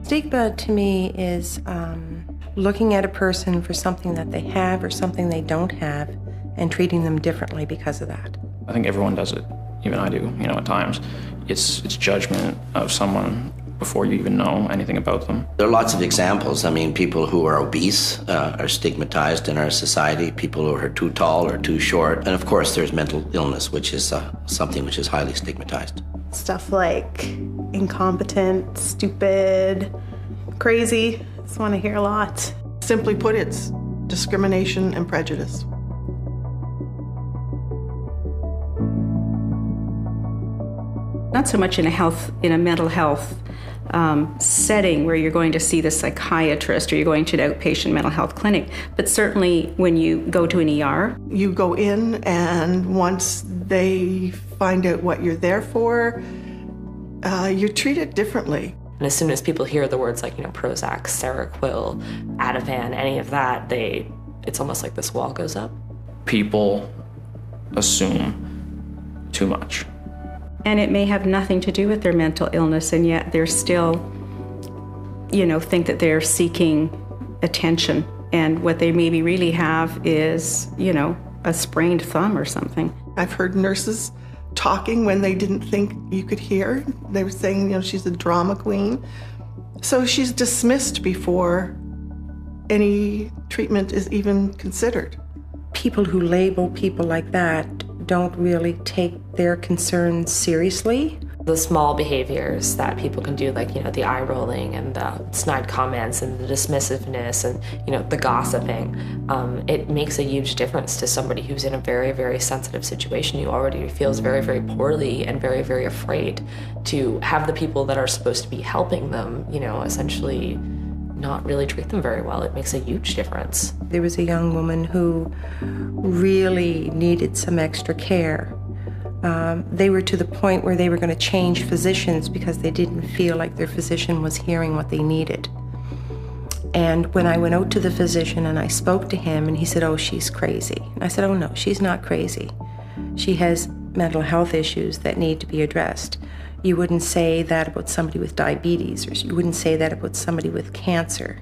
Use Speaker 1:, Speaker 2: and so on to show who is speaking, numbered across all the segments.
Speaker 1: Stigma to me is looking at a person for something that they have or something they don't have and treating them differently because of that.
Speaker 2: I think everyone does it, even I do, at times. It's judgment of someone before you even know anything about them.
Speaker 3: There are lots of examples. I mean, people who are obese are stigmatized in our society, people who are too tall or too short. And of course, there's mental illness, which is something which is highly stigmatized.
Speaker 4: Stuff like incompetent, stupid, crazy. It's one I hear a lot.
Speaker 5: Simply put, it's discrimination and prejudice.
Speaker 6: Not so much in a mental health setting where you're going to see the psychiatrist or you're going to an outpatient mental health clinic, but certainly when you go to an ER.
Speaker 5: You go in, and once they find out what you're there for, you're treated differently.
Speaker 7: And as soon as people hear the words like, Prozac, Seroquel, Ativan, any of that, it's almost like this wall goes up.
Speaker 2: People assume too much.
Speaker 6: And it may have nothing to do with their mental illness, and yet they're still, think that they're seeking attention. And what they maybe really have is, a sprained thumb or something.
Speaker 5: I've heard nurses talking when they didn't think you could hear. They were saying, she's a drama queen. So she's dismissed before any treatment is even considered.
Speaker 1: People who label people like that don't really take their concerns seriously.
Speaker 7: The small behaviors that people can do, like, the eye rolling and the snide comments and the dismissiveness and, the gossiping, it makes a huge difference to somebody who's in a very, very sensitive situation, who already feels very, very poorly and very, very afraid, to have the people that are supposed to be helping them, essentially not really treat them very well. It makes a huge difference.
Speaker 1: There was a young woman who really needed some extra care. They were to the point where they were going to change physicians because they didn't feel like their physician was hearing what they needed. And when I went out to the physician and I spoke to him, and he said, "Oh, she's crazy." And I said, "Oh no, she's not crazy. She has mental health issues that need to be addressed. You wouldn't say that about somebody with diabetes, or you wouldn't say that about somebody with cancer.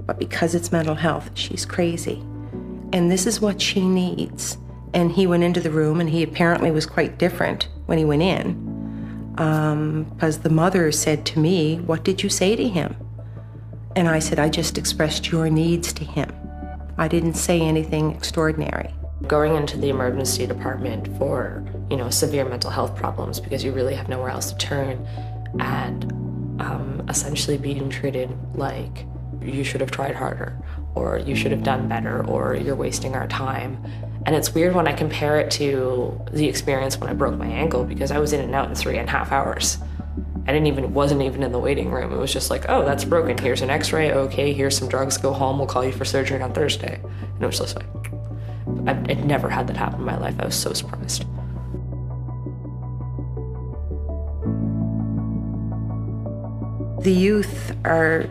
Speaker 1: But because it's mental health, she's crazy. And this is what she needs." And he went into the room, and he apparently was quite different when he went in. Because the mother said to me, "What did you say to him?" And I said, "I just expressed your needs to him. I didn't say anything extraordinary."
Speaker 7: Going into the emergency department for, severe mental health problems because you really have nowhere else to turn, and essentially being treated like you should have tried harder, or you should have done better, or you're wasting our time. And it's weird when I compare it to the experience when I broke my ankle, because I was in and out in 3.5 hours. I wasn't even in the waiting room. It was just like, "Oh, that's broken. Here's an x-ray. Okay, here's some drugs. Go home. We'll call you for surgery on Thursday." And it was just like, I'd never had that happen in my life. I was so surprised.
Speaker 1: The youth are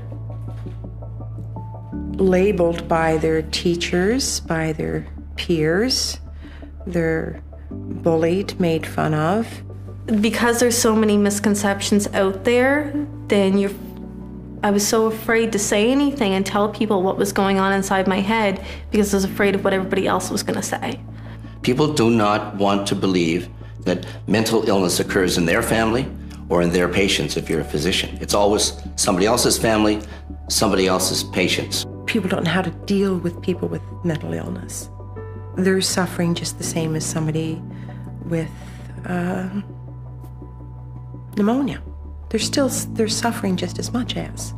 Speaker 1: labeled by their teachers, by their peers. They're bullied, made fun of.
Speaker 4: Because there's so many misconceptions out there, then I was so afraid to say anything and tell people what was going on inside my head because I was afraid of what everybody else was going to say.
Speaker 3: People do not want to believe that mental illness occurs in their family or in their patients if you're a physician. It's always somebody else's family, somebody else's patients.
Speaker 1: People don't know how to deal with people with mental illness. They're suffering just the same as somebody with pneumonia. They're suffering just as much as.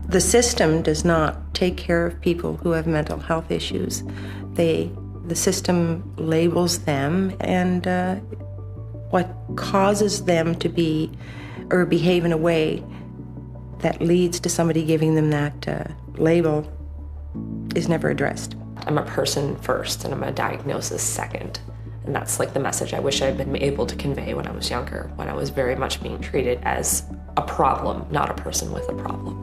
Speaker 1: The system does not take care of people who have mental health issues. The system labels them, and what causes them to be or behave in a way that leads to somebody giving them that label is never addressed.
Speaker 7: I'm a person first, and I'm a diagnosis second. And that's like the message I wish I'd been able to convey when I was younger, when I was very much being treated as a problem, not a person with a problem.